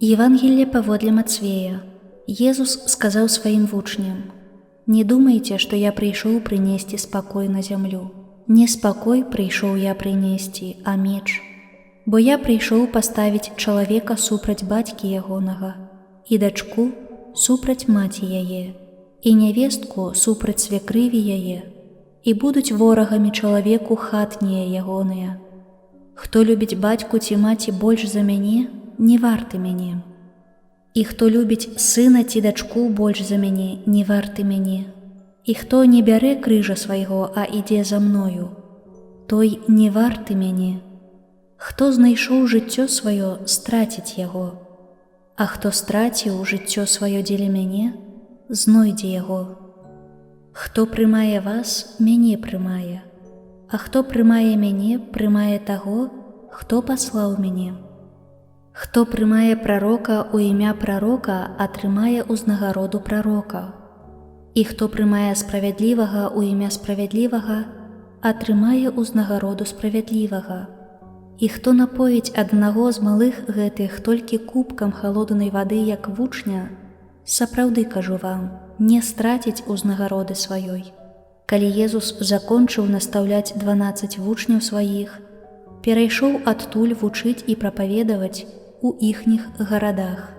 Евангелие паводле Мацвея. Езус сказаў сваім вучням: «Не думайце, што я прыйшоў прынесці спакой на зямлю. Не спакой прыйшоў я прынесці, а меч. Бо я прыйшоў паставіць чалавека супраць бацькі ягонага, і дачку супраць маці яе, і нявестку супраць свякрыві яе, і будуць ворагамі чалавеку хатнія ягоныя. Хто любіць бацьку ці маці больш за мяне, не варты мяне. І хто любіць сына ці дачку больш за мяне, не варты мяне. І хто не бярэ крыжа свайго, а ідзе за мною, той не варты мяне. Хто знайшоў жыццё сваё, страціць яго, а хто страціў жыццё сваё дзеля мяне, знойдзе яго. Хто прымае вас, мяне прымае, а хто прымае мяне, прымае таго, хто паслаў мяне. Хто прымае прарока ў імя прарока, атрымае ўзнагароду прарока. І хто прымае справядлівага ў імя справядлівага, атрымае ўзнагароду справядлівага. І хто напоіць аднаго з малых гэтых толькі кубкам халоднай вады, як вучня, сапраўды кажу вам, не страціць узнагароды сваёй». Калі Езус закончыў настаўляць 12 вучняў сваіх, перайшоў адтуль вучыць і прапаведаваць у іхніх гарадах.